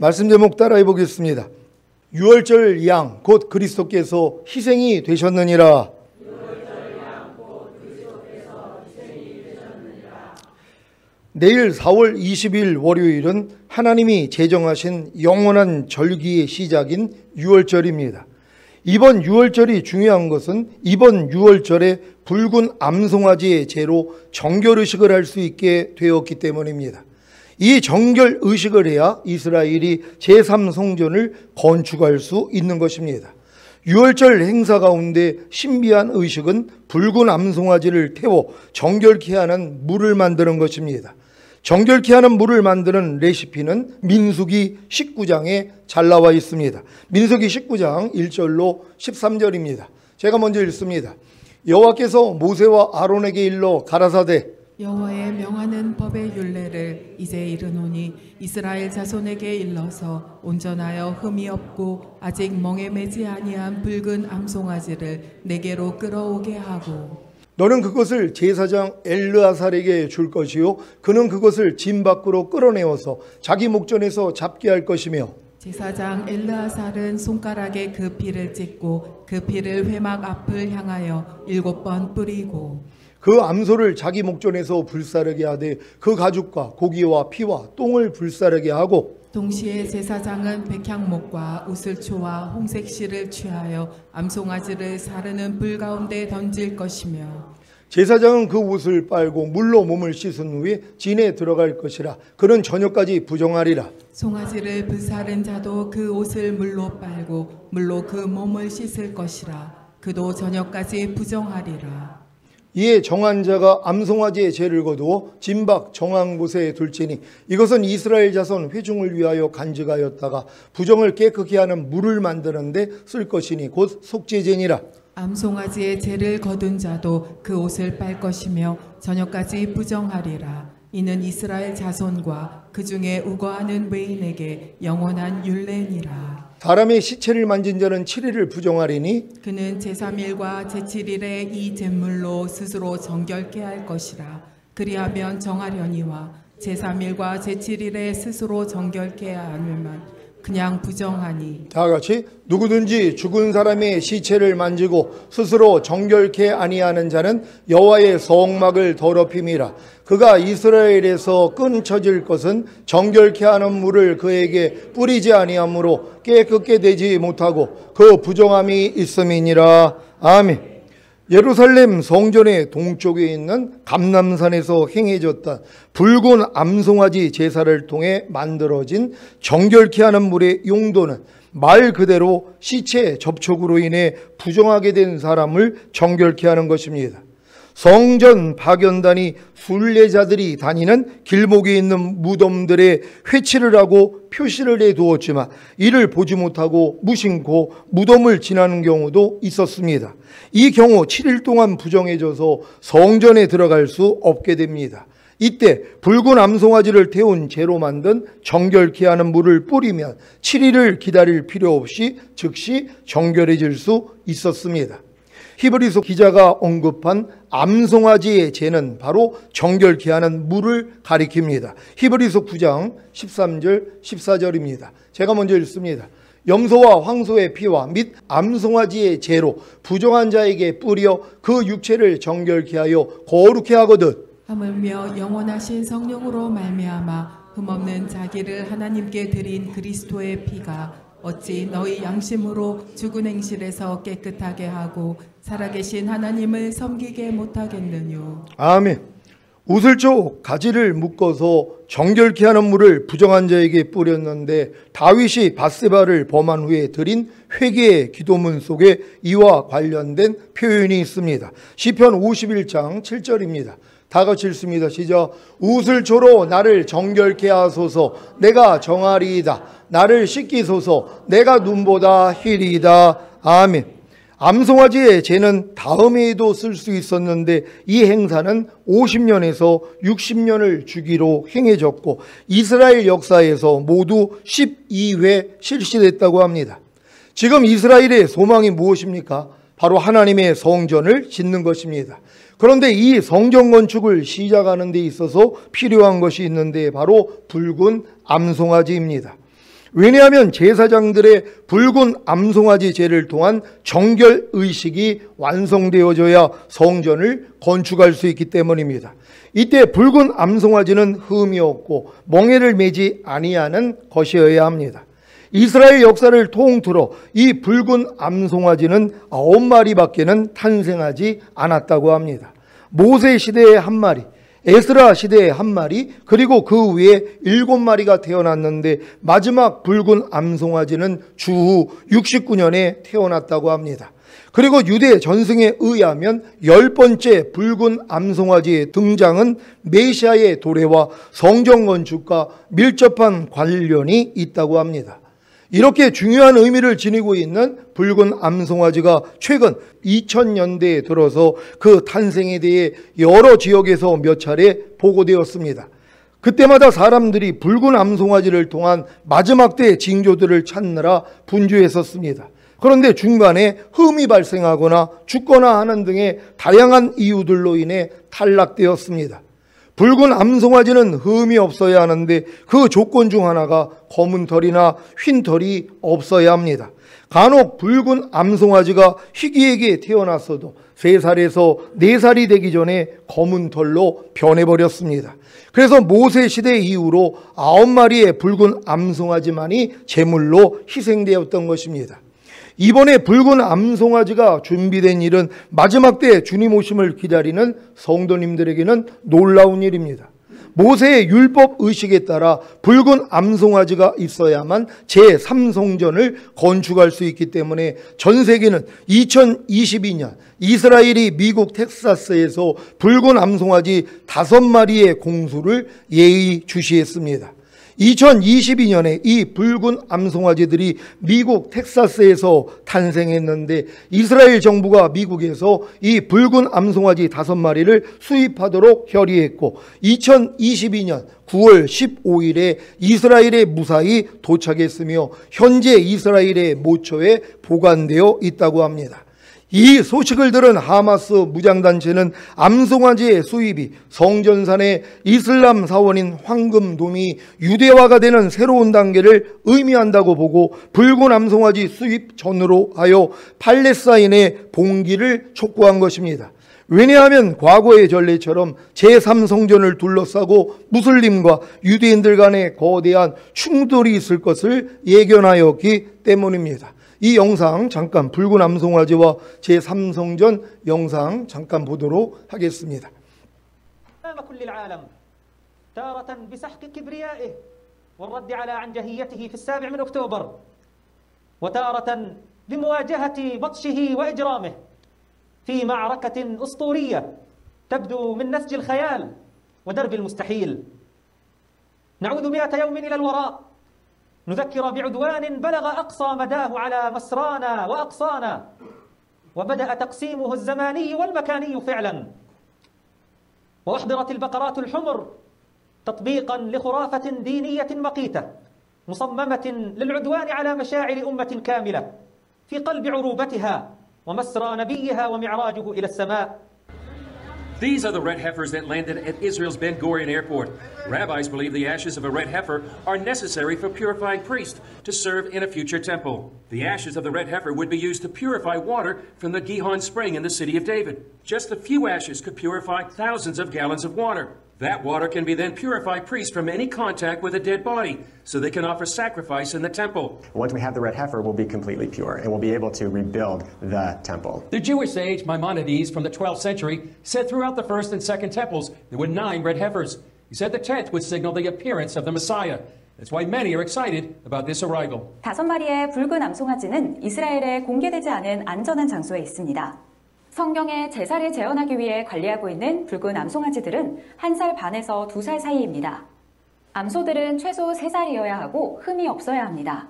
말씀 제목 따라해 보겠습니다. 유월절 양 곧 그리스도께서 희생이 되셨느니라. 내일 4월 20일 월요일은 하나님이 제정하신 영원한 절기의 시작인 유월절입니다. 이번 유월절이 중요한 것은 이번 유월절에 붉은 암송아지의 제로 정결의식을 할 수 있게 되었기 때문입니다. 이 정결의식을 해야 이스라엘이 제3성전을 건축할 수 있는 것입니다. 유월절 행사 가운데 신비한 의식은 붉은 암송아지를 태워 정결케 하는 물을 만드는 것입니다. 정결케 하는 물을 만드는 레시피는 민수기 19장에 잘 나와 있습니다. 민수기 19장 1절로 13절입니다. 제가 먼저 읽습니다. 여호와께서 모세와 아론에게 일러 가라사대 여호와의 명하는 법의 율례를 이제 이르노니 이스라엘 자손에게 일러서 온전하여 흠이 없고 아직 멍에 매지 아니한 붉은 암송아지를 내게로 끌어오게 하고 너는 그것을 제사장 엘르아살에게 줄 것이요 그는 그것을 진 밖으로 끌어내어서 자기 목전에서 잡게 할 것이며 제사장 엘르아살은 손가락에 그 피를 찍고 그 피를 회막 앞을 향하여 7번 뿌리고 그 암소를 자기 목전에서 불사르게 하되 그 가죽과 고기와 피와 똥을 불사르게 하고 동시에 제사장은 백향목과 우슬초와 홍색 실을 취하여 암송아지를 사르는 불 가운데 던질 것이며 제사장은 그 옷을 빨고 물로 몸을 씻은 후에 진에 들어갈 것이라 그는 저녁까지 부정하리라. 송아지를 불사른 자도 그 옷을 물로 빨고 물로 그 몸을 씻을 것이라 그도 저녁까지 부정하리라. 이에 정한 자가 암송아지의 죄를 거두어 진박 정한 곳에 둘지니 이것은 이스라엘 자손 회중을 위하여 간직하였다가 부정을 깨끗게 하는 물을 만드는데 쓸 것이니 곧 속죄제니라. 암송아지의 죄를 거둔 자도 그 옷을 빨 것이며 저녁까지 부정하리라. 이는 이스라엘 자손과 그 중에 우거하는 외인에게 영원한 율례니라. 사람의 시체를 만진 자는 7일을 부정하리니 그는 제3일과 제7일에 이 잿물로 스스로 정결케 할 것이라. 그리하면 정하려니와 제3일과 제7일에 스스로 정결케 하면 그냥 부정하니. 다 같이 누구든지 죽은 사람의 시체를 만지고 스스로 정결케 아니하는 자는 여호와의 성막을 더럽힘이라. 그가 이스라엘에서 끊쳐질 것은 정결케 하는 물을 그에게 뿌리지 아니하므로 깨끗게 되지 못하고 그 부정함이 있음이니라. 아멘. 예루살렘 성전의 동쪽에 있는 감람산에서 행해졌던 붉은 암송아지 제사를 통해 만들어진 정결케 하는 물의 용도는 말 그대로 시체 접촉으로 인해 부정하게 된 사람을 정결케 하는 것입니다. 성전 파견단이 순례자들이 다니는 길목에 있는 무덤들에 회치를 하고 표시를 해두었지만 이를 보지 못하고 무심코 무덤을 지나는 경우도 있었습니다. 이 경우 7일 동안 부정해져서 성전에 들어갈 수 없게 됩니다. 이때 붉은 암송아지를 태운 재로 만든 정결케 하는 물을 뿌리면 7일을 기다릴 필요 없이 즉시 정결해질 수 있었습니다. 히브리서 기자가 언급한 암송아지의 죄는 바로 정결케 하는 물을 가리킵니다. 히브리서 9장 13절 14절입니다. 제가 먼저 읽습니다. 염소와 황소의 피와 및 암송아지의 죄로 부정한 자에게 뿌려 그 육체를 정결케 하여 거룩케 하거든. 하물며 영원하신 성령으로 말미암아 흠없는 자기를 하나님께 드린 그리스도의 피가 어찌 너희 양심으로 죽은 행실에서 깨끗하게 하고 살아계신 하나님을 섬기게 못하겠느뇨. 아멘. 우슬초 가지를 묶어서 정결케 하는 물을 부정한 자에게 뿌렸는데 다윗이 밧세바를 범한 후에 드린 회개의 기도문 속에 이와 관련된 표현이 있습니다. 시편 51장 7절입니다. 다 같이 읽습니다. 시작. 우슬초로 나를 정결케 하소서. 내가 정하리이다. 나를 씻기소서. 내가 눈보다 희리이다. 아멘. 암송아지의 죄는 다음에도 쓸 수 있었는데 이 행사는 50년에서 60년을 주기로 행해졌고 이스라엘 역사에서 모두 12회 실시됐다고 합니다. 지금 이스라엘의 소망이 무엇입니까? 바로 하나님의 성전을 짓는 것입니다. 그런데 이 성전 건축을 시작하는 데 있어서 필요한 것이 있는데 바로 붉은 암송아지입니다. 왜냐하면 제사장들의 붉은 암송아지 제를 통한 정결 의식이 완성되어져야 성전을 건축할 수 있기 때문입니다. 이때 붉은 암송아지는 흠이 없고 멍에를 매지 아니하는 것이어야 합니다. 이스라엘 역사를 통틀어 이 붉은 암송아지는 9마리밖에는 탄생하지 않았다고 합니다. 모세 시대에 1마리, 에스라 시대에 1마리, 그리고 그 위에 7마리가 태어났는데 마지막 붉은 암송아지는 주후 69년에 태어났다고 합니다. 그리고 유대 전승에 의하면 10번째 붉은 암송아지의 등장은 메시아의 도래와 성전 건축과 밀접한 관련이 있다고 합니다. 이렇게 중요한 의미를 지니고 있는 붉은 암송아지가 최근 2000년대에 들어서 그 탄생에 대해 여러 지역에서 몇 차례 보고되었습니다. 그때마다 사람들이 붉은 암송아지를 통한 마지막 때의 징조들을 찾느라 분주했었습니다. 그런데 중간에 흠이 발생하거나 죽거나 하는 등의 다양한 이유들로 인해 탈락되었습니다. 붉은 암송아지는 흠이 없어야 하는데 그 조건 중 하나가 검은 털이나 흰 털이 없어야 합니다. 간혹 붉은 암송아지가 희귀하게 태어났어도 3살에서 4살이 되기 전에 검은 털로 변해버렸습니다. 그래서 모세 시대 이후로 9마리의 붉은 암송아지만이 제물로 희생되었던 것입니다. 이번에 붉은 암송아지가 준비된 일은 마지막 때 주님 오심을 기다리는 성도님들에게는 놀라운 일입니다. 모세의 율법 의식에 따라 붉은 암송아지가 있어야만 제3성전을 건축할 수 있기 때문에 전 세계는 2022년 이스라엘이 미국 텍사스에서 붉은 암송아지 5마리의 공수를 예의주시했습니다. 2022년에 이 붉은 암송아지들이 미국 텍사스에서 탄생했는데 이스라엘 정부가 미국에서 이 붉은 암송아지 5마리를 수입하도록 결의했고 2022년 9월 15일에 이스라엘에 무사히 도착했으며 현재 이스라엘의 모처에 보관되어 있다고 합니다. 이 소식을 들은 하마스 무장단체는 암송아지의 수입이 성전산의 이슬람 사원인 황금돔이 유대화가 되는 새로운 단계를 의미한다고 보고 붉은 암송아지 수입 전으로 하여 팔레스타인의 봉기를 촉구한 것입니다. 왜냐하면 과거의 전례처럼 제3성전을 둘러싸고 무슬림과 유대인들 간의 거대한 충돌이 있을 것을 예견하였기 때문입니다. 이 영상 잠깐 붉은 암송아지와 제3성전 영상 잠깐 보도록 하겠습니다. كل العالم تارة بسحق كبريائه والرد على عنجهيته في 7 من أكتوبر وتارة لمواجهة بطشه وإجرامه في معركة أسطورية تبدو من نسج الخيال ودرب المستحيل. نعود 100 يوم إلى الوراء نذكر بعدوان بلغ أقصى مداه على مسرانا وأقصانا وبدأ تقسيمه الزماني والمكاني فعلا وأحضرت البقرات الحمر تطبيقا لخرافة دينية مقيتة مصممة للعدوان على مشاعر أمة كاملة في قلب عروبتها ومسرى نبيها ومعراجه إلى السماء. These are the red heifers that landed at Israel's Ben Gurion Airport. Rabbis believe the ashes of a red heifer are necessary for purifying priests to serve in a future temple. The ashes of the red heifer would be used to purify water from the Gihon spring in the city of David. Just a few ashes could purify thousands of gallons of water. That water can be then purify priests from any contact with a dead body, so they can offer sacrifice in the temple. Once we have the red heifer, we'll be completely pure, and we'll be able to rebuild the temple. The Jewish sage Maimonides from the 12th century said throughout the first and second temples there were 9 red heifers. He said the 10th would signal the appearance of the Messiah. That's why many are excited about this arrival. 5마리의 붉은 암송아지는 이스라엘에 공개되지 않은 안전한 장소에 있습니다. 성경에 제사를 재현하기 위해 관리하고 있는 붉은 암송아지들은 1살 반에서 2살 사이입니다. 암소들은 최소 3살이어야 하고 흠이 없어야 합니다.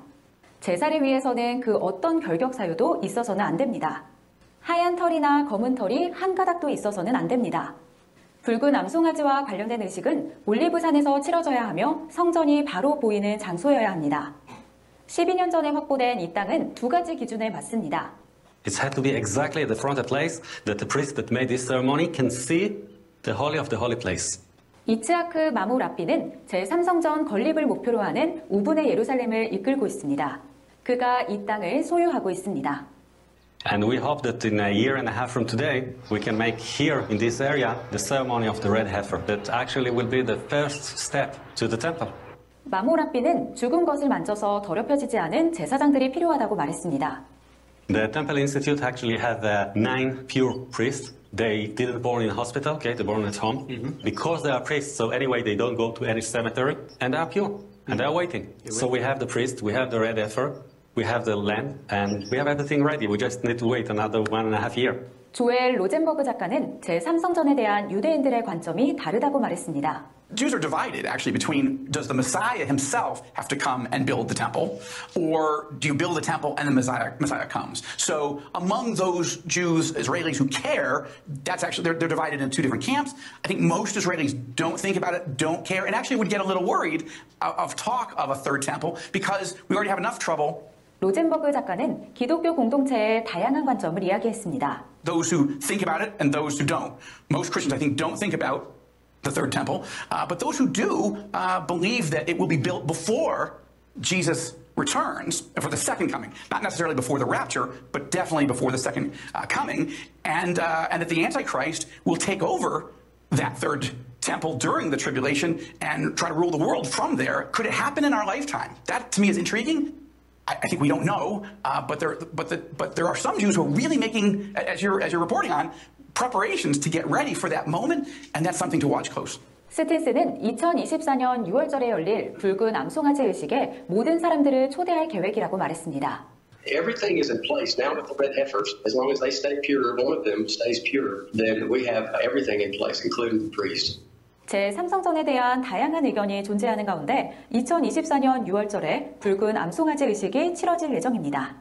제사를 위해서는 그 어떤 결격 사유도 있어서는 안 됩니다. 하얀 털이나 검은 털이 한 가닥도 있어서는 안 됩니다. 붉은 암송아지와 관련된 의식은 올리브산에서 치러져야 하며 성전이 바로 보이는 장소여야 합니다. 12년 전에 확보된 이 땅은 2가지 기준에 맞습니다. It had to be exactly at the front of the place that the priest that made this ceremony can see the holy of the holy place. 이츠하크 마모 랍비는 제3성전 건립을 목표로 하는 5분의 예루살렘을 이끌고 있습니다. 그가 이 땅을 소유하고 있습니다. And we hope that in a year and a half from today, we can make here in this area the ceremony of the red heifer. That actually will be the first step to the temple. 마모 랍비는 죽은 것을 만져서 더럽혀지지 않은 제사장들이 필요하다고 말했습니다. The Temple Institute actually had 9 pure priests. They didn't born in a hospital, okay? They born at home. Because they are priests, so anyway, they don't go to any cemetery, and they are pure, and they are waiting. So we have the priest, we have the red heifer, we have the lamb, and we have everything ready. We just need to wait another 1.5 years. 조엘 로젠버그 작가는 제3성전에 대한 유대인들의 관점이 다르다고 말했습니다. Jews are divided, actually, between does the Messiah himself have to come and build the temple, or do you build the temple and the Messiah comes? So among those Jews, Israelis who care, that's actually, they're divided into 2 different camps. I think most Israelis don't think about it, don't care, and actually would get a little worried of talk of a third temple because we already have enough trouble. 로젠버그 작가는 기독교 공동체의 다양한 관점을 이야기했습니다. Those who think about it and those who don't. Most Christians, I think, don't think about the third temple, but those who do believe that it will be built before Jesus returns for the second coming. Not necessarily before the rapture, but definitely before the second coming, and that the Antichrist will take over that third temple during the tribulation and try to rule the world from there. Could it happen in our lifetime? That, to me, is intriguing. I think we don't know, but there are some Jews who are really making, as you're reporting on, preparations to get ready for that moment, and that's something to watch close. 스틴스는 2024년 6월절에 열릴 붉은 암송아지 의식에 모든 사람들을 초대할 계획이라고 말했습니다. Everything is in place now with the red heifers. As long as they stay pure, one of them stays pure, then we have everything in place, including the priest. 제3성전에 대한 다양한 의견이 존재하는 가운데 2024년 6월절에 붉은 암송아지 의식이 치러질 예정입니다.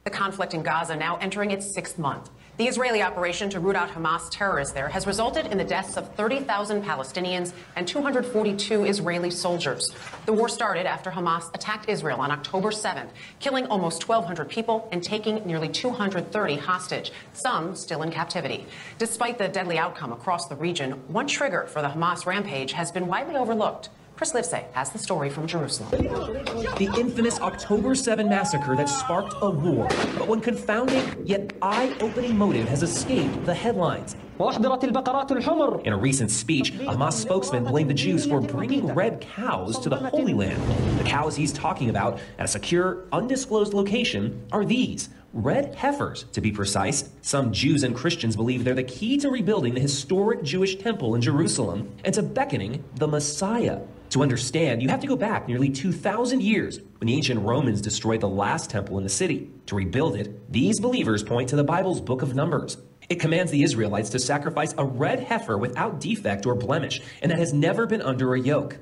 The conflict in Gaza now entering its 6th month. The Israeli operation to root out Hamas terrorists there has resulted in the deaths of 30,000 Palestinians and 242 Israeli soldiers. The war started after Hamas attacked Israel on October 7th, killing almost 1,200 people and taking nearly 230 hostage, some still in captivity. Despite the deadly outcome across the region, one trigger for the Hamas rampage has been widely overlooked. Chris Livesay has the story from Jerusalem. The infamous October 7 massacre that sparked a war. But one confounding yet eye-opening motive has escaped the headlines. In a recent speech, a Hamas spokesman blamed the Jews for bringing red cows to the Holy Land. The cows he's talking about at a secure, undisclosed location are these. Red heifers, to be precise. Some Jews and Christians believe they're the key to rebuilding the historic Jewish temple in Jerusalem and to beckoning the Messiah. To understand, you have to go back nearly 2,000 years when the ancient Romans destroyed the last temple in the city. To rebuild it, these believers point to the Bible's book of Numbers. It commands the Israelites to sacrifice a red heifer without defect or blemish, and that has never been under a yoke.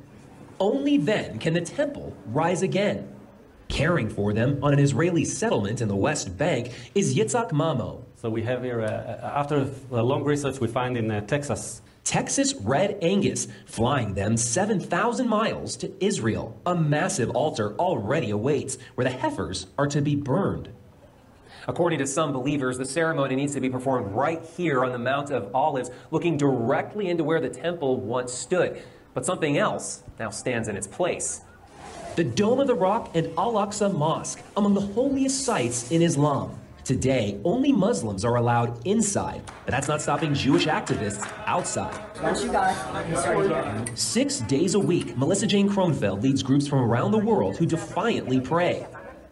Only then can the temple rise again. Caring for them on an Israeli settlement in the West Bank is Yitzhak Mamo. So we have here, after a long research, we find in Texas. Texas Red Angus, flying them 7,000 miles to Israel. A massive altar already awaits, where the heifers are to be burned. According to some believers, the ceremony needs to be performed right here on the Mount of Olives, looking directly into where the temple once stood. But something else now stands in its place. The Dome of the Rock and Al-Aqsa Mosque, among the holiest sites in Islam. Today, only Muslims are allowed inside, but that's not stopping Jewish activists outside. Once you got it, you started here. 6 days a week, Melissa Jane Kronfeld leads groups from around the world who defiantly pray,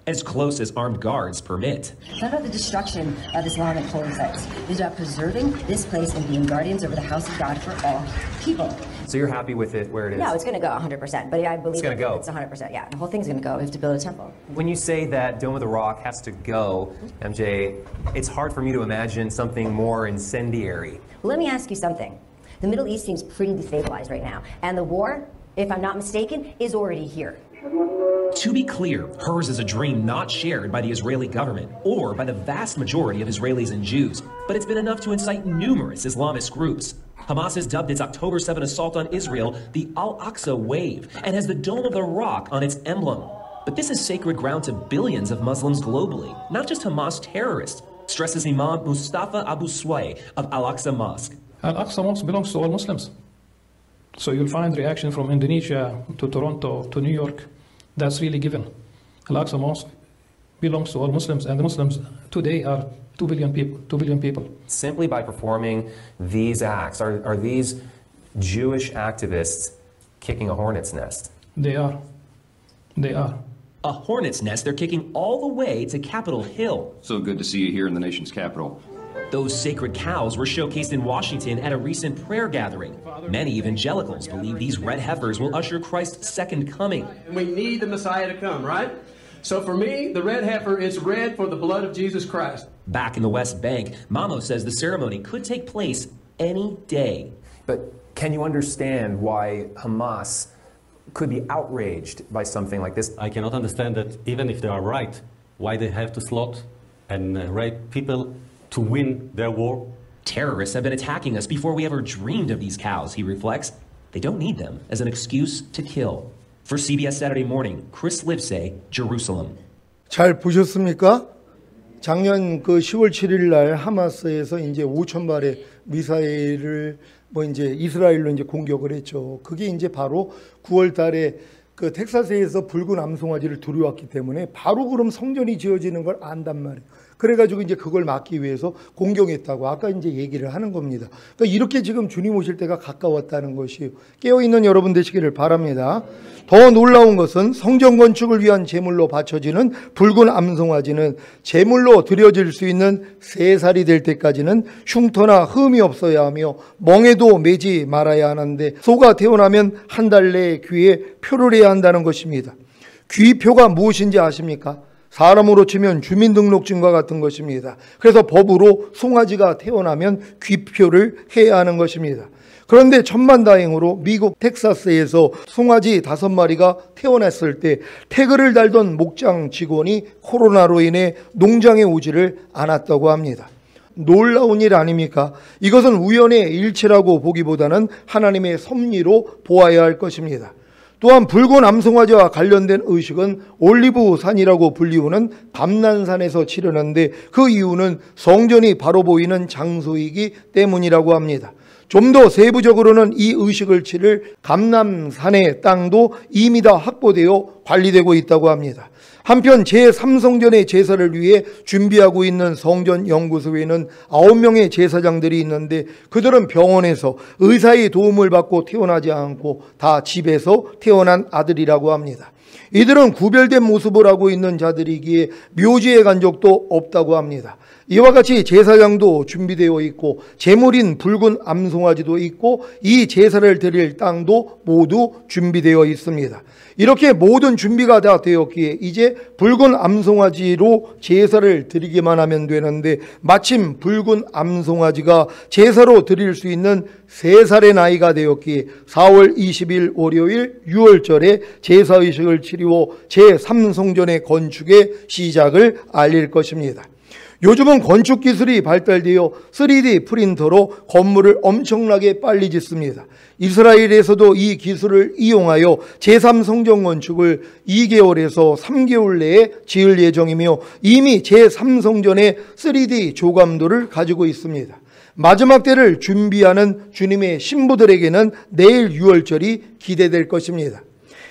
as close as armed guards permit. It's not about the destruction of Islamic holy sites. It's about preserving this place and being guardians over the house of God for all people. So you're happy with it where it is? No, it's going to go 100%, but I believe it's going to go. It's 100%, yeah. The whole thing's going to go. We have to build a temple. When you say that Dome of the Rock has to go, MJ, it's hard for me to imagine something more incendiary. Well, let me ask you something. The Middle East seems pretty destabilized right now, and the war, if I'm not mistaken, is already here. To be clear, hers is a dream not shared by the Israeli government or by the vast majority of Israelis and Jews, but it's been enough to incite numerous Islamist groups. Hamas has dubbed its October 7 assault on Israel the Al-Aqsa Wave and has the Dome of the Rock on its emblem. But this is sacred ground to billions of Muslims globally, not just Hamas terrorists, stresses Imam Mustafa Abu Sway of Al-Aqsa Mosque. Al-Aqsa Mosque belongs to all Muslims. So you'll find reaction from Indonesia to Toronto to New York. That's really given. Al-Aqsa Mosque belongs to all Muslims, and the Muslims today are 2 billion people. Simply by performing these acts, are these Jewish activists kicking a hornet's nest? They are. They are. A hornet's nest they're kicking all the way to Capitol Hill. So good to see you here in the nation's capital. Those sacred cows were showcased in Washington at a recent prayer gathering. Many evangelicals believe these red heifers will usher Christ's second coming. And we need the Messiah to come, right? So for me, the red heifer is red for the blood of Jesus Christ. Back in the West Bank, Mamo says the ceremony could take place any day. But can you understand why Hamas could be outraged by something like this? I cannot understand that even if they are right, why they have to slaughter and rape people to win their war. Terrorists have been attacking us before we ever dreamed of these cows, he reflects. They don't need them as an excuse to kill. For CBS Saturday Morning, Chris Livesay, Jerusalem. 잘 보셨습니까? 작년 그 10월 7일 날 하마스에서 이제 5,000발의 미사일을 이제 이스라엘로 이제 공격을 했죠. 그게 이제 바로 9월 달에 그 텍사스에서 붉은 암송아지를 들여왔기 때문에 바로 그럼 성전이 지어지는 걸 안단 말이에요. 그래가지고 이제 그걸 막기 위해서 공격했다고 아까 이제 얘기를 하는 겁니다. 그러니까 이렇게 지금 주님 오실 때가 가까웠다는 것이요. 깨어있는 여러분 되시기를 바랍니다. 더 놀라운 것은 성전 건축을 위한 제물로 바쳐지는 붉은 암송아지는 제물로 드려질 수 있는 3살이 될 때까지는 흉터나 흠이 없어야 하며 멍에도 매지 말아야 하는데 소가 태어나면 한 달 내에 귀에 표를 해야 한다는 것입니다. 귀표가 무엇인지 아십니까? 사람으로 치면 주민등록증과 같은 것입니다. 그래서 법으로 송아지가 태어나면 귀표를 해야 하는 것입니다. 그런데 천만다행으로 미국 텍사스에서 송아지 5마리가 태어났을 때 태그를 달던 목장 직원이 코로나로 인해 농장에 오지를 않았다고 합니다. 놀라운 일 아닙니까? 이것은 우연의 일치라고 보기보다는 하나님의 섭리로 보아야 할 것입니다. 또한 붉은 암송아지와 관련된 의식은 올리브산이라고 불리우는 감난산에서 치르는데 그 이유는 성전이 바로 보이는 장소이기 때문이라고 합니다. 좀 더 세부적으로는 이 의식을 치를 감남산의 땅도 이미 다 확보되어 관리되고 있다고 합니다. 한편 제3성전의 제사를 위해 준비하고 있는 성전 연구소에는 9명의 제사장들이 있는데 그들은 병원에서 의사의 도움을 받고 태어나지 않고 다 집에서 태어난 아들이라고 합니다. 이들은 구별된 모습을 하고 있는 자들이기에 묘지에 간 적도 없다고 합니다. 이와 같이 제사장도 준비되어 있고 제물인 붉은 암송아지도 있고 이 제사를 드릴 땅도 모두 준비되어 있습니다. 이렇게 모든 준비가 다 되었기에 이제 붉은 암송아지로 제사를 드리기만 하면 되는데 마침 붉은 암송아지가 제사로 드릴 수 있는 3살의 나이가 되었기에 4월 20일 월요일 6월절에 제사의식을 치르고 제3성전의 건축의 시작을 알릴 것입니다. 요즘은 건축 기술이 발달되어 3D 프린터로 건물을 엄청나게 빨리 짓습니다. 이스라엘에서도 이 기술을 이용하여 제3성전 건축을 2개월에서 3개월 내에 지을 예정이며 이미 제3성전의 3D 조감도를 가지고 있습니다. 마지막 때를 준비하는 주님의 신부들에게는 내일 6월절이 기대될 것입니다.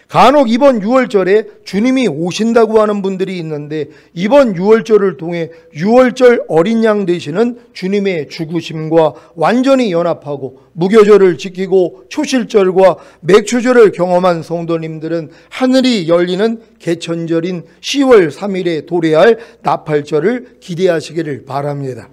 간혹 이번 6월절에 주님이 오신다고 하는 분들이 있는데 이번 6월절을 통해 6월절 어린 양 되시는 주님의 죽으심과 완전히 연합하고 무교절을 지키고 초실절과 맥추절을 경험한 성도님들은 하늘이 열리는 개천절인 10월 3일에 도래할 나팔절을 기대하시기를 바랍니다.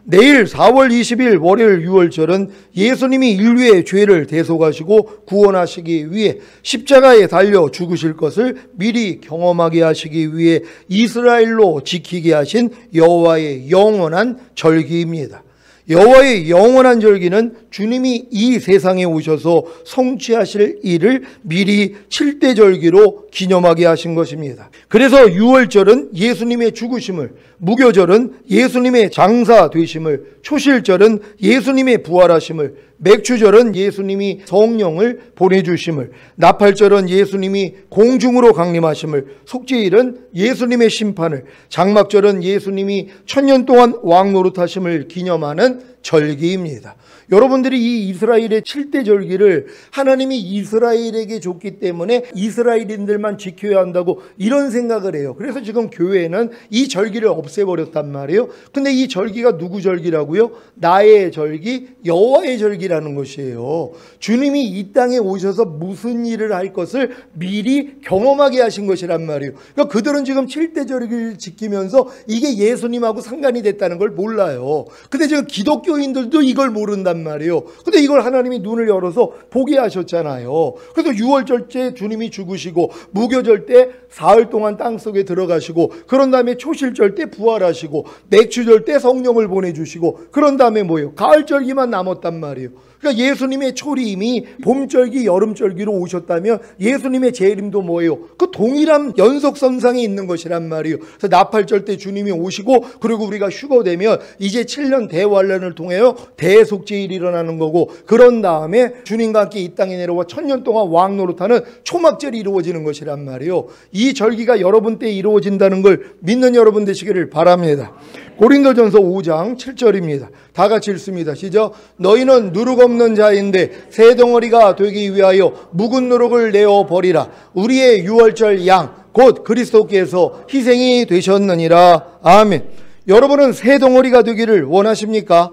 내일 4월 20일 월요일 6월절은 예수님이 인류의 죄를 대속하시고 구원하시기 위해 십자가에 달려 죽으실 것을 미리 경험하게 하시기 위해 이스라엘로 지키게 하신 여호와의 영원한 절기입니다. 여호와의 영원한 절기는 주님이 이 세상에 오셔서 성취하실 일을 미리 7대 절기로 기념하게 하신 것입니다. 그래서 6월절은 예수님의 죽으심을 무교절은 예수님의 장사 되심을, 초실절은 예수님의 부활하심을, 맥추절은 예수님이 성령을 보내주심을, 나팔절은 예수님이 공중으로 강림하심을, 속죄일은 예수님의 심판을, 장막절은 예수님이 1000년 동안 왕노릇하심을 기념하는 절기입니다. 여러분들이 이 이스라엘의 7대 절기를 하나님이 이스라엘에게 줬기 때문에 이스라엘인들만 지켜야 한다고 이런 생각을 해요. 그래서 지금 교회는 이 절기를 없애버렸단 말이에요. 근데 이 절기가 누구 절기라고요? 나의 절기, 여호와의 절기라는 것이에요. 주님이 이 땅에 오셔서 무슨 일을 할 것을 미리 경험하게 하신 것이란 말이에요. 그러니까 그들은 지금 7대 절기를 지키면서 이게 예수님하고 상관이 됐다는 걸 몰라요. 근데 지금 기독교인들도 이걸 모른단 말이에요. 근데 이걸 하나님이 눈을 열어서 보게 하셨잖아요. 그래서 6월절 때 주님이 죽으시고, 무교절 때 사흘 동안 땅속에 들어가시고, 그런 다음에 초실절 때 부활하시고, 맥추절 때 성령을 보내주시고, 그런 다음에 뭐예요? 가을절기만 남았단 말이에요. 그러니까 예수님의 초림이 봄절기, 여름절기로 오셨다면 예수님의 재림도 뭐예요? 그 동일한 연속선상에 있는 것이란 말이에요. 그래서 나팔절 때 주님이 오시고, 그리고 우리가 휴거되면 이제 7년 대환란을 통하여 대속죄일이 일어나는 거고, 그런 다음에 주님과 함께 이 땅에 내려와 1000년 동안 왕노릇하는 초막절이 이루어지는 것이란 말이에요. 이 절기가 여러분 때 이루어진다는 걸 믿는 여러분 되시기를 바랍니다. 고린도전서 5장 7절입니다. 다 같이 읽습니다. 시작. 너희는 누룩 없는 자인데 새 덩어리가 되기 위하여 묵은 누룩을 내어 버리라. 우리의 유월절 양 곧 그리스도께서 희생이 되셨느니라. 아멘. 여러분은 새 덩어리가 되기를 원하십니까?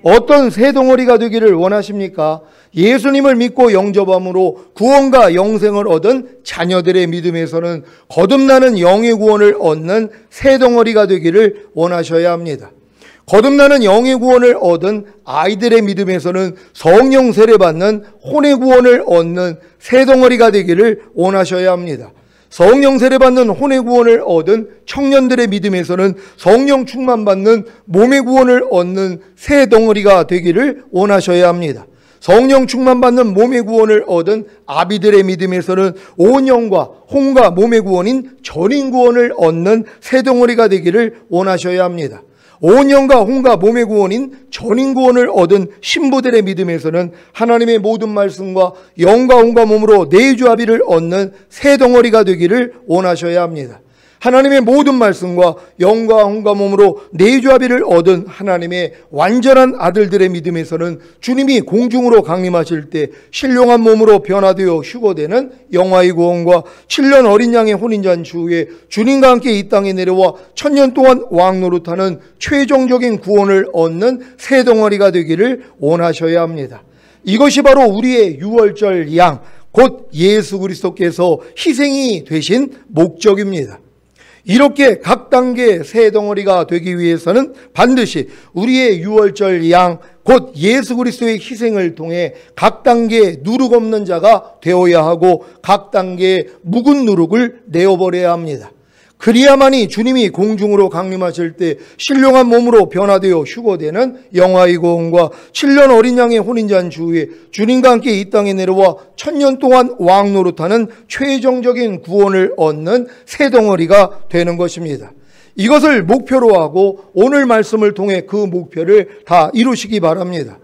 어떤 새 덩어리가 되기를 원하십니까? 예수님을 믿고 영접함으로 구원과 영생을 얻은 자녀들의 믿음에서는 거듭나는 영의 구원을 얻는 새 덩어리가 되기를 원하셔야 합니다. 거듭나는 영의 구원을 얻은 아이들의 믿음에서는 성령 세례받는 혼의 구원을 얻는 새 덩어리가 되기를 원하셔야 합니다. 성령 세례받는 혼의 구원을 얻은 청년들의 믿음에서는 성령 충만받는 몸의 구원을 얻는 새 덩어리가 되기를 원하셔야 합니다. 성령 충만받는 몸의 구원을 얻은 아비들의 믿음에서는 온 영과 혼과 몸의 구원인 전인 구원을 얻는 새 덩어리가 되기를 원하셔야 합니다. 온 영과 혼과 몸의 구원인 전인 구원을 얻은 신부들의 믿음에서는 하나님의 모든 말씀과 영과 혼과 몸으로 내주합의를 얻는 새 덩어리가 되기를 원하셔야 합니다. 하나님의 모든 말씀과 영과 혼과 몸으로 내주합의를 얻은 하나님의 완전한 아들들의 믿음에서는 주님이 공중으로 강림하실 때 신령한 몸으로 변화되어 휴거되는 영화의 구원과 7년 어린 양의 혼인잔치 후에 주님과 함께 이 땅에 내려와 1000년 동안 왕노릇하는 최종적인 구원을 얻는 새 덩어리가 되기를 원하셔야 합니다. 이것이 바로 우리의 유월절 양, 곧 예수 그리스도께서 희생이 되신 목적입니다. 이렇게 각 단계 새 덩어리가 되기 위해서는 반드시 우리의 유월절 양, 곧 예수 그리스도의 희생을 통해 각 단계 누룩 없는 자가 되어야 하고 각 단계의 묵은 누룩을 내어버려야 합니다. 그리야만이 주님이 공중으로 강림하실 때 신령한 몸으로 변화되어 휴거되는 영화의 구원과 7년 어린 양의 혼인잔치 후에 주님과 함께 이 땅에 내려와 1000년 동안 왕노릇하는 최종적인 구원을 얻는 새 덩어리가 되는 것입니다. 이것을 목표로 하고 오늘 말씀을 통해 그 목표를 다 이루시기 바랍니다.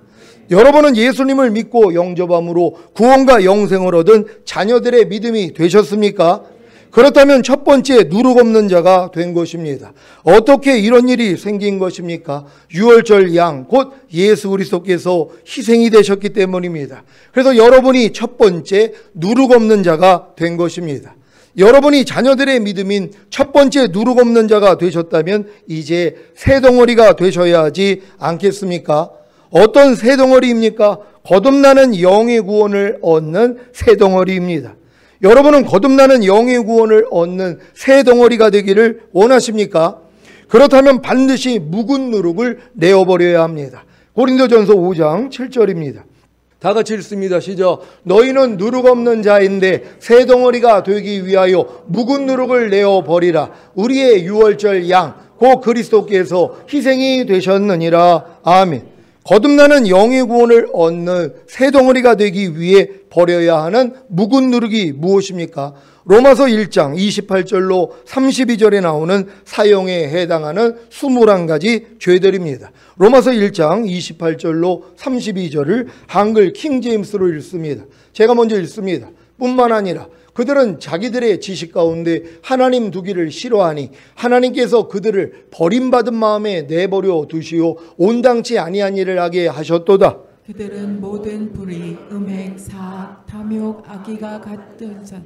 여러분은 예수님을 믿고 영접함으로 구원과 영생을 얻은 자녀들의 믿음이 되셨습니까? 그렇다면 첫 번째 누룩 없는 자가 된 것입니다. 어떻게 이런 일이 생긴 것입니까? 유월절 양, 곧 예수 그리스도께서 희생이 되셨기 때문입니다. 그래서 여러분이 첫 번째 누룩 없는 자가 된 것입니다. 여러분이 자녀들의 믿음인 첫 번째 누룩 없는 자가 되셨다면 이제 새 덩어리가 되셔야 하지 않겠습니까? 어떤 새 덩어리입니까? 거듭나는 영의 구원을 얻는 새 덩어리입니다. 여러분은 거듭나는 영의 구원을 얻는 새 덩어리가 되기를 원하십니까? 그렇다면 반드시 묵은 누룩을 내어버려야 합니다. 고린도전서 5장 7절입니다. 다 같이 읽습니다. 시작. 너희는 누룩 없는 자인데 새 덩어리가 되기 위하여 묵은 누룩을 내어버리라. 우리의 유월절 양, 곧 그리스도께서 희생이 되셨느니라. 아멘. 거듭나는 영의 구원을 얻는 새 덩어리가 되기 위해 버려야 하는 묵은 누룩이 무엇입니까? 로마서 1장 28절로 32절에 나오는 사형에 해당하는 21가지 죄들입니다. 로마서 1장 28절로 32절을 한글 킹제임스로 읽습니다. 제가 먼저 읽습니다. 뿐만 아니라 그들은 자기들의 지식 가운데 하나님 두기를 싫어하니 하나님께서 그들을 버림받은 마음에 내버려 두시오 온당치 아니한 일을 하게 하셨도다. 그들은 모든 불의, 음행, 사악, 탐욕, 악의가 같은 자,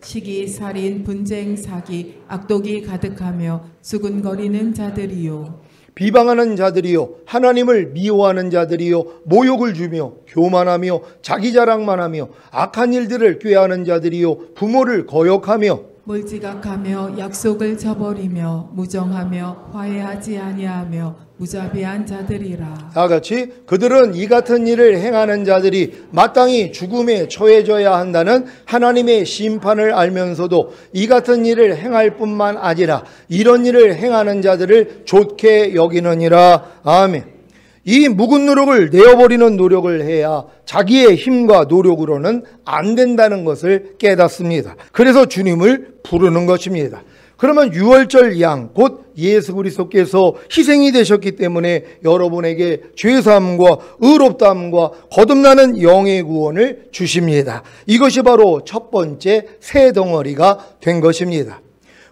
시기, 살인, 분쟁, 사기, 악독이 가득하며 수군거리는 자들이요. 비방하는 자들이요, 하나님을 미워하는 자들이요, 모욕을 주며 교만하며 자기 자랑만 하며 악한 일들을 꾀하는 자들이요, 부모를 거역하며 몰지각하며 약속을 저버리며 무정하며 화해하지 아니하며 무자비한 자들이라. 다 같이 그들은 이 같은 일을 행하는 자들이 마땅히 죽음에 처해져야 한다는 하나님의 심판을 알면서도 이 같은 일을 행할 뿐만 아니라 이런 일을 행하는 자들을 좋게 여기느니라. 아멘. 이 묵은 누룩을 내어버리는 노력을 해야 자기의 힘과 노력으로는 안 된다는 것을 깨닫습니다. 그래서 주님을 부르는 것입니다. 그러면 유월절 양, 곧 예수 그리스도께서 희생이 되셨기 때문에 여러분에게 죄사함과 의롭다함과 거듭나는 영의 구원을 주십니다. 이것이 바로 첫 번째 새 덩어리가 된 것입니다.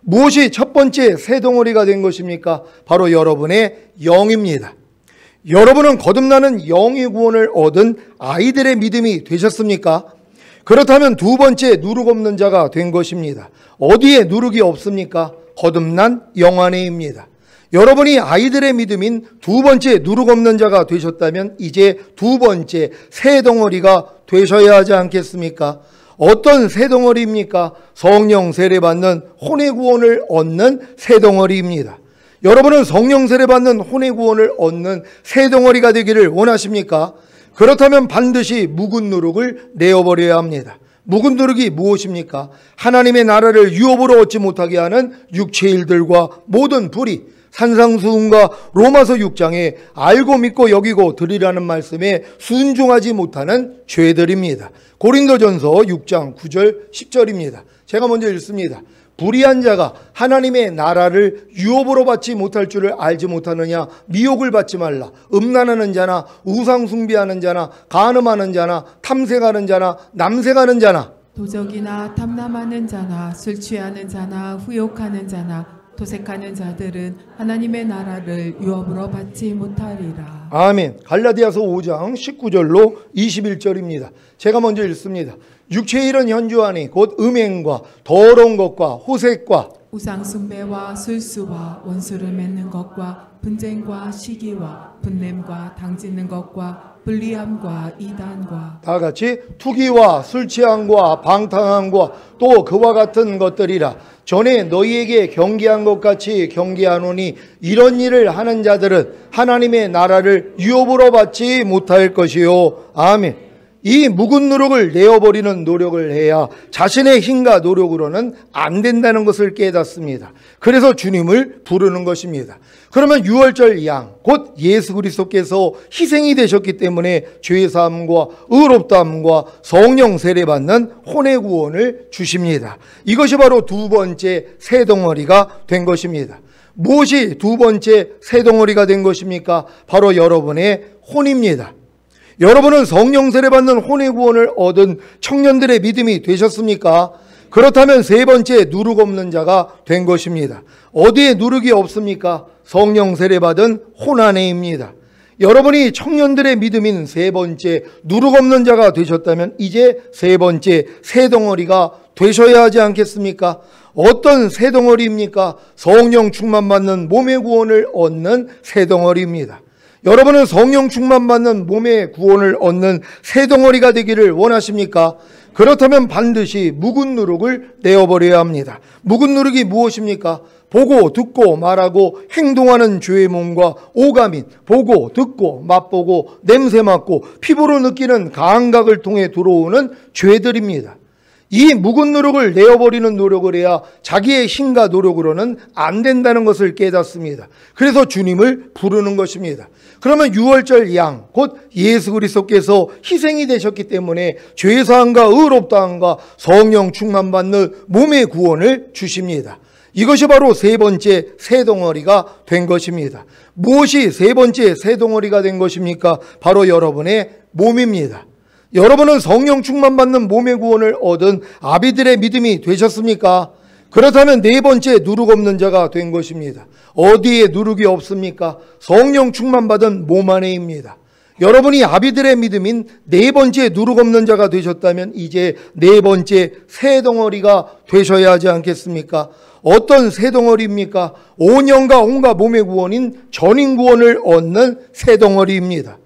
무엇이 첫 번째 새 덩어리가 된 것입니까? 바로 여러분의 영입니다. 여러분은 거듭나는 영의 구원을 얻은 아이들의 믿음이 되셨습니까? 그렇다면 두 번째 누룩 없는 자가 된 것입니다. 어디에 누룩이 없습니까? 거듭난 영 안에입니다. 여러분이 아이들의 믿음인 두 번째 누룩 없는 자가 되셨다면 이제 두 번째 새 덩어리가 되셔야 하지 않겠습니까? 어떤 새 덩어리입니까? 성령 세례 받는 혼의 구원을 얻는 새 덩어리입니다. 여러분은 성령 세례 받는 혼의 구원을 얻는 새 덩어리가 되기를 원하십니까? 그렇다면 반드시 묵은 누룩을 내어버려야 합니다. 묵은 누룩이 무엇입니까? 하나님의 나라를 유업으로 얻지 못하게 하는 육체의 일들과 모든 불의, 산상수훈과 로마서 6장에 알고 믿고 여기고 드리라는 말씀에 순종하지 못하는 죄들입니다. 고린도전서 6장 9절 10절입니다. 제가 먼저 읽습니다. 불의한 자가 하나님의 나라를 유업으로 받지 못할 줄을 알지 못하느냐? 미혹을 받지 말라. 음란하는 자나 우상 숭배하는 자나 간음하는 자나 탐색하는 자나 남색하는 자나 도적이나 탐남하는 자나 술 취하는 자나 후욕하는 자나 도색하는 자들은 하나님의 나라를 유업으로 받지 못하리라. 아멘. 갈라디아서 5장 19절로 21절입니다. 제가 먼저 읽습니다. 육체의 일은 현주하니 곧 음행과 더러운 것과 호색과 우상숭배와 술수와 원수를 맺는 것과 분쟁과 시기와 분냄과 당짓는 것과 불리함과 이단과 다 같이 투기와 술취함과 방탕함과 또 그와 같은 것들이라. 전에 너희에게 경계한 것 같이 경계하노니 이런 일을 하는 자들은 하나님의 나라를 유업으로 받지 못할 것이요. 아멘. 이 묵은 누룩을 내어버리는 노력을 해야 자신의 힘과 노력으로는 안 된다는 것을 깨닫습니다. 그래서 주님을 부르는 것입니다. 그러면 유월절 양, 곧 예수 그리스도께서 희생이 되셨기 때문에 죄사함과 의롭다함과 성령 세례받는 혼의 구원을 주십니다. 이것이 바로 두 번째 새 덩어리가 된 것입니다. 무엇이 두 번째 새 덩어리가 된 것입니까? 바로 여러분의 혼입니다. 여러분은 성령 세례 받는 혼의 구원을 얻은 청년들의 믿음이 되셨습니까? 그렇다면 세 번째 누룩 없는 자가 된 것입니다. 어디에 누룩이 없습니까? 성령 세례 받은 혼 안에입니다. 여러분이 청년들의 믿음인 세 번째 누룩 없는 자가 되셨다면 이제 세 번째 새 덩어리가 되셔야 하지 않겠습니까? 어떤 새 덩어리입니까? 성령 충만 받는 몸의 구원을 얻는 새 덩어리입니다. 여러분은 성령 충만 받는 몸의 구원을 얻는 새 덩어리가 되기를 원하십니까? 그렇다면 반드시 묵은 누룩을 내어버려야 합니다. 묵은 누룩이 무엇입니까? 보고 듣고 말하고 행동하는 죄의 몸과 오감인 보고 듣고 맛보고 냄새 맡고 피부로 느끼는 감각을 통해 들어오는 죄들입니다. 이 묵은 누룩을 내어버리는 노력을 해야 자기의 힘과 노력으로는 안 된다는 것을 깨닫습니다. 그래서 주님을 부르는 것입니다. 그러면 유월절 양, 곧 예수 그리스도께서 희생이 되셨기 때문에 죄사함과 의롭다함과 성령 충만받는 몸의 구원을 주십니다. 이것이 바로 세 번째 새덩어리가 된 것입니다. 무엇이 세 번째 새덩어리가 된 것입니까? 바로 여러분의 몸입니다. 여러분은 성령 충만받는 몸의 구원을 얻은 아비들의 믿음이 되셨습니까? 그렇다면 네 번째 누룩 없는 자가 된 것입니다. 어디에 누룩이 없습니까? 성령 충만받은 몸 안에입니다. 여러분이 아비들의 믿음인 네 번째 누룩 없는 자가 되셨다면 이제 네 번째 새덩어리가 되셔야 하지 않겠습니까? 어떤 새덩어리입니까? 온 영과 온갖 몸의 구원인 전인 구원을 얻는 새덩어리입니다.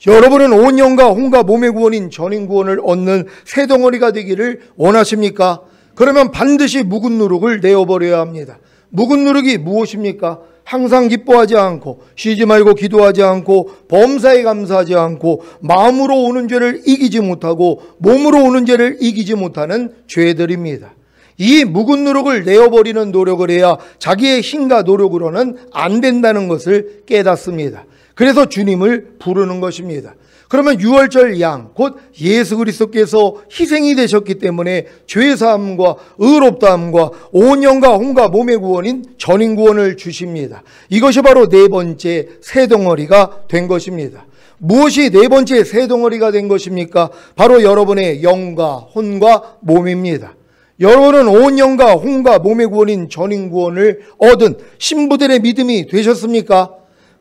여러분은 온 영과 온갖 몸의 구원인 전인 구원을 얻는 새덩어리가 되기를 원하십니까? 그러면 반드시 묵은 누룩을 내어버려야 합니다. 묵은 누룩이 무엇입니까? 항상 기뻐하지 않고 쉬지 말고 기도하지 않고 범사에 감사하지 않고 마음으로 오는 죄를 이기지 못하고 몸으로 오는 죄를 이기지 못하는 죄들입니다. 이 묵은 누룩을 내어버리는 노력을 해야 자기의 힘과 노력으로는 안 된다는 것을 깨닫습니다. 그래서 주님을 부르는 것입니다. 그러면 유월절 양, 곧 예수 그리스도께서 희생이 되셨기 때문에 죄사함과 의롭다함과 온 영과 온갖 몸의 구원인 전인 구원을 주십니다. 이것이 바로 네 번째 새덩어리가 된 것입니다. 무엇이 네 번째 새덩어리가 된 것입니까? 바로 여러분의 영과 혼과 몸입니다. 여러분은 온 영과 혼과 몸의 구원인 전인 구원을 얻은 신부들의 믿음이 되셨습니까?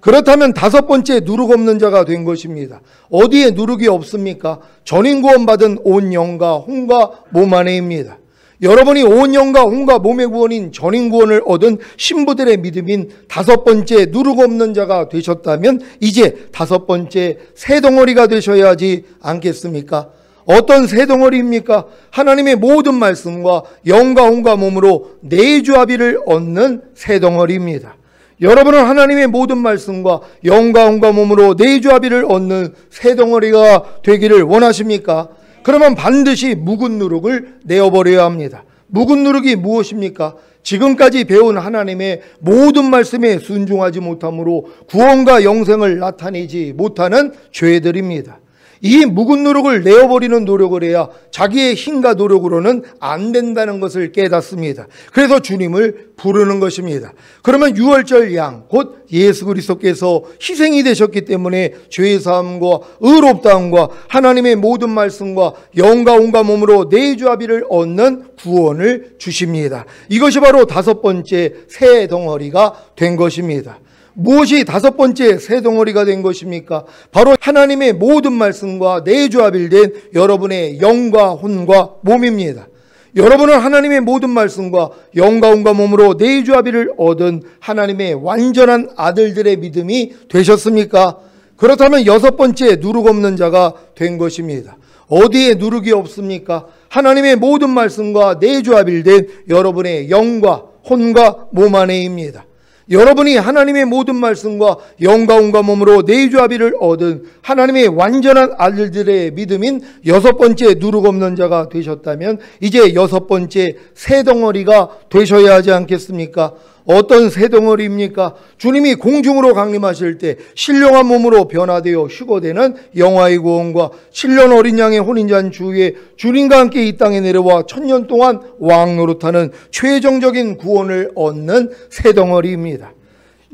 그렇다면 다섯 번째 누룩 없는 자가 된 것입니다. 어디에 누룩이 없습니까? 전인 구원 받은 온 영과 혼과 몸 안에입니다. 여러분이 온 영과 혼과 몸의 구원인 전인 구원을 얻은 신부들의 믿음인 다섯 번째 누룩 없는 자가 되셨다면 이제 다섯 번째 새덩어리가 되셔야 하지 않겠습니까? 어떤 새덩어리입니까? 하나님의 모든 말씀과 영과 혼과 몸으로 내주합의를 얻는 새덩어리입니다. 여러분은 하나님의 모든 말씀과 영과 혼과 몸으로 내주합의를 얻는 새덩어리가 되기를 원하십니까? 그러면 반드시 묵은 누룩을 내어버려야 합니다. 묵은 누룩이 무엇입니까? 지금까지 배운 하나님의 모든 말씀에 순종하지 못함으로 구원과 영생을 나타내지 못하는 죄들입니다. 이 묵은 누룩을 내어버리는 노력을 해야 자기의 힘과 노력으로는 안 된다는 것을 깨닫습니다. 그래서 주님을 부르는 것입니다. 그러면 유월절 양, 곧 예수 그리스도께서 희생이 되셨기 때문에 죄사함과 의롭다함과 하나님의 모든 말씀과 영과 온과 몸으로 내주합의를 얻는 구원을 주십니다. 이것이 바로 다섯 번째 새덩어리가 된 것입니다. 무엇이 다섯 번째 새덩어리가 된 것입니까? 바로 하나님의 모든 말씀과 내주합일된 여러분의 영과 혼과 몸입니다. 여러분은 하나님의 모든 말씀과 영과 혼과 몸으로 내주합의를 얻은 하나님의 완전한 아들들의 믿음이 되셨습니까? 그렇다면 여섯 번째 누룩 없는 자가 된 것입니다. 어디에 누룩이 없습니까? 하나님의 모든 말씀과 내주합일된 여러분의 영과 혼과 몸 안에입니다. 여러분이 하나님의 모든 말씀과 영과 온과 몸으로 내주합의를 얻은 하나님의 완전한 아들들의 믿음인 여섯 번째 누룩 없는 자가 되셨다면 이제 여섯 번째 새덩어리가 되셔야 하지 않겠습니까? 어떤 새덩어리입니까? 주님이 공중으로 강림하실 때 신령한 몸으로 변화되어 휴거되는 영화의 구원과 7년 어린 양의 혼인잔치후에 주님과 함께 이 땅에 내려와 1000년 동안 왕 노릇하는 최종적인 구원을 얻는 새덩어리입니다.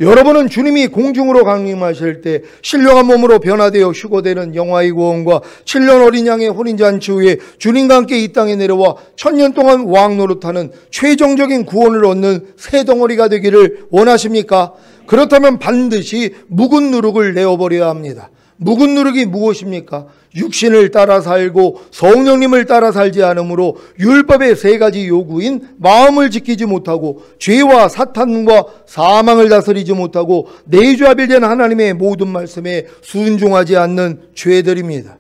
여러분은 주님이 공중으로 강림하실 때 신령한 몸으로 변화되어 휴거되는 영화의 구원과 7년 어린 양의 혼인잔치 후에 주님과 함께 이 땅에 내려와 1000년 동안 왕 노릇하는 최종적인 구원을 얻는 새덩어리가 되기를 원하십니까? 그렇다면 반드시 묵은 누룩을 내어버려야 합니다. 묵은 누룩이 무엇입니까? 육신을 따라 살고 성령님을 따라 살지 않으므로 율법의 세 가지 요구인 마음을 지키지 못하고 죄와 사탄과 사망을 다스리지 못하고 내주합의된 하나님의 모든 말씀에 순종하지 않는 죄들입니다.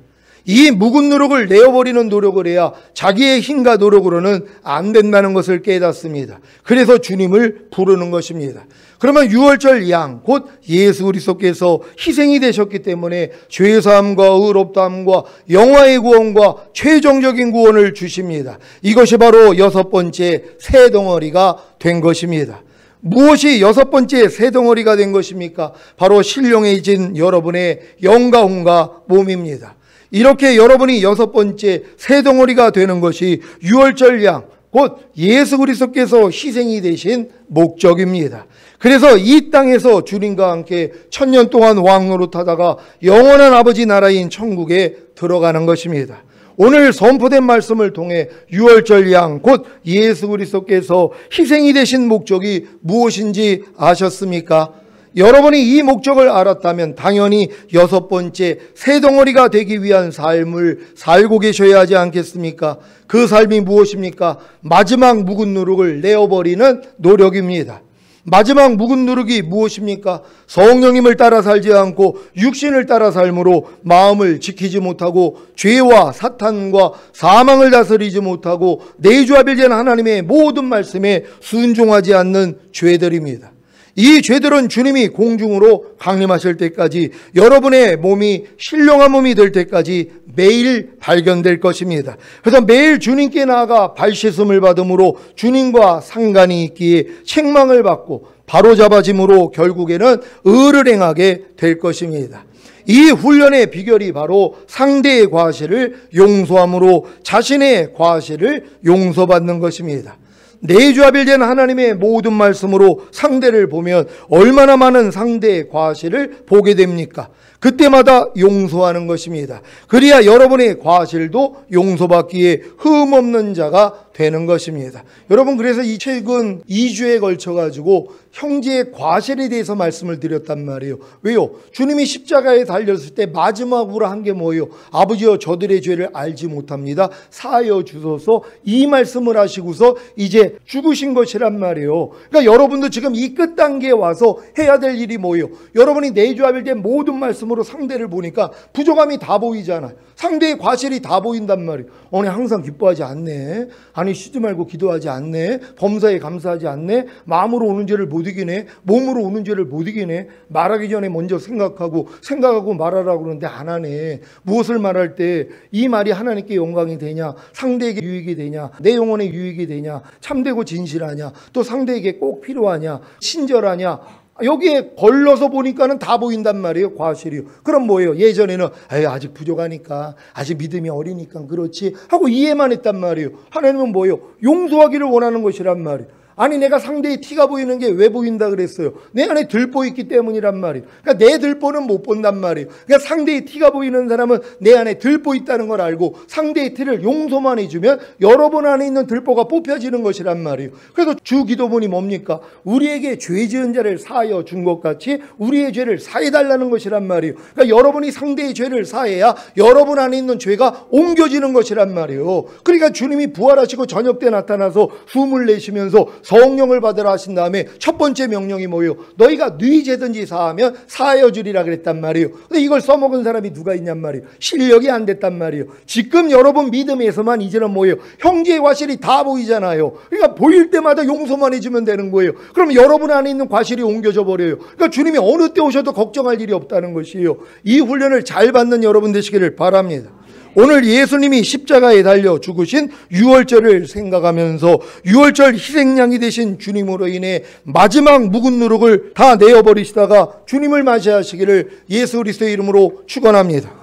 이 묵은 누룩을 내어버리는 노력을 해야 자기의 힘과 노력으로는 안 된다는 것을 깨닫습니다. 그래서 주님을 부르는 것입니다. 그러면 유월절 양, 곧 예수 그리스도께서 희생이 되셨기 때문에 죄사함과 의롭다함과 영화의 구원과 최종적인 구원을 주십니다. 이것이 바로 여섯 번째 새 덩어리가 된 것입니다. 무엇이 여섯 번째 새 덩어리가 된 것입니까? 바로 신령해진 여러분의 영과 혼과 몸입니다. 이렇게 여러분이 여섯 번째 새 덩어리가 되는 것이 유월절 양, 곧 예수 그리스도께서 희생이 되신 목적입니다. 그래서 이 땅에서 주님과 함께 1000년 동안 왕노릇하다가 영원한 아버지 나라인 천국에 들어가는 것입니다. 오늘 선포된 말씀을 통해 유월절 양, 곧 예수 그리스도께서 희생이 되신 목적이 무엇인지 아셨습니까? 여러분이 이 목적을 알았다면 당연히 여섯 번째 새 덩어리가 되기 위한 삶을 살고 계셔야 하지 않겠습니까? 그 삶이 무엇입니까? 마지막 묵은 누룩을 내어버리는 노력입니다. 마지막 묵은 누룩이 무엇입니까? 성령님을 따라 살지 않고 육신을 따라 삶으로 마음을 지키지 못하고 죄와 사탄과 사망을 다스리지 못하고 내주와 빌된 하나님의 모든 말씀에 순종하지 않는 죄들입니다. 이 죄들은 주님이 공중으로 강림하실 때까지 여러분의 몸이 신령한 몸이 될 때까지 매일 발견될 것입니다. 그래서 매일 주님께 나아가 발씻음을 받음으로 주님과 상관이 있기에 책망을 받고 바로잡아짐으로 결국에는 의를 행하게 될 것입니다. 이 훈련의 비결이 바로 상대의 과실을 용서함으로 자신의 과실을 용서받는 것입니다. 내주와 빌된 하나님의 모든 말씀으로 상대를 보면 얼마나 많은 상대의 과실을 보게 됩니까? 그때마다 용서하는 것입니다. 그래야 여러분의 과실도 용서받기에 흠없는 자가 되는 것입니다. 여러분, 그래서 이 최근 2주에 걸쳐가지고 형제의 과실에 대해서 말씀을 드렸단 말이에요. 왜요? 주님이 십자가에 달렸을 때 마지막으로 한 게 뭐예요? 아버지여, 저들의 죄를 알지 못합니다. 사하여 주소서. 이 말씀을 하시고서 이제 죽으신 것이란 말이에요. 그러니까 여러분도 지금 이 끝 단계에 와서 해야 될 일이 뭐예요? 여러분이 내주합일 때 모든 말씀으로 상대를 보니까 부족함이 다 보이잖아요. 상대의 과실이 다 보인단 말이에요. 오늘 항상 기뻐하지 않네. 아니, 쉬지 말고 기도하지 않네. 범사에 감사하지 않네. 마음으로 오는 죄를 못 이기네. 몸으로 오는 죄를 못 이기네. 말하기 전에 먼저 생각하고 말하라고 그러는데 안 하네. 무엇을 말할 때 이 말이 하나님께 영광이 되냐, 상대에게 유익이 되냐, 내 영혼에 유익이 되냐, 참되고 진실하냐, 또 상대에게 꼭 필요하냐, 친절하냐, 여기에 걸러서 보니까는 다 보인단 말이에요. 과실이요. 그럼 뭐예요? 예전에는 아직 부족하니까, 아직 믿음이 어리니까 그렇지 하고 이해만 했단 말이에요. 하나님은 뭐예요? 용서하기를 원하는 것이란 말이에요. 아니, 내가 상대의 티가 보이는 게 왜 보인다 그랬어요? 내 안에 들보 있기 때문이란 말이에요. 그러니까 내 들보는 못 본단 말이에요. 그러니까 상대의 티가 보이는 사람은 내 안에 들보 있다는 걸 알고 상대의 티를 용서만 해주면 여러분 안에 있는 들보가 뽑혀지는 것이란 말이에요. 그래서 주 기도문이 뭡니까? 우리에게 죄 지은 자를 사하여 준 것 같이 우리의 죄를 사해달라는 것이란 말이에요. 그러니까 여러분이 상대의 죄를 사해야 여러분 안에 있는 죄가 옮겨지는 것이란 말이에요. 그러니까 주님이 부활하시고 저녁 때 나타나서 숨을 내쉬면서 성령을 받으라 하신 다음에 첫 번째 명령이 뭐예요? 너희가 네 죄든지 사하면 사하여 주리라 그랬단 말이에요. 근데 이걸 써먹은 사람이 누가 있냔 말이에요. 실력이 안 됐단 말이에요. 지금 여러분 믿음에서만 이제는 뭐예요? 형제의 과실이 다 보이잖아요. 그러니까 보일 때마다 용서만 해주면 되는 거예요. 그럼 여러분 안에 있는 과실이 옮겨져 버려요. 그러니까 주님이 어느 때 오셔도 걱정할 일이 없다는 것이에요. 이 훈련을 잘 받는 여러분 되시기를 바랍니다. 오늘 예수님이 십자가에 달려 죽으신 유월절을 생각하면서 유월절 희생양이 되신 주님으로 인해 마지막 묵은 누룩을 다 내어버리시다가 주님을 맞이하시기를 예수 그리스도의 이름으로 축원합니다.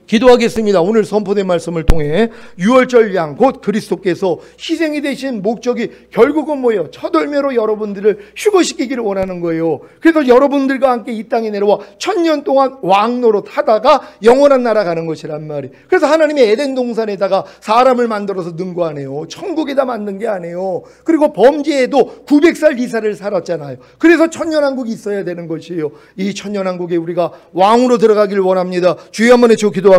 기도하겠습니다. 오늘 선포된 말씀을 통해 유월절 양, 곧 그리스도께서 희생이 되신 목적이 결국은 뭐예요? 첫 열매로 여러분들을 휴거시키기를 원하는 거예요. 그래서 여러분들과 함께 이 땅에 내려와 1000년 동안 왕노릇 하다가 영원한 나라 가는 것이란 말이에요. 그래서 하나님의 에덴 동산에다가 사람을 만들어서 넣은 거 아니에요. 천국에다 만든 게 아니에요. 그리고 범죄에도 900살 이사를 살았잖아요. 그래서 천년왕국이 있어야 되는 것이에요. 이 천년왕국에 우리가 왕으로 들어가길 원합니다. 주여 한번 해주고 기도합니다.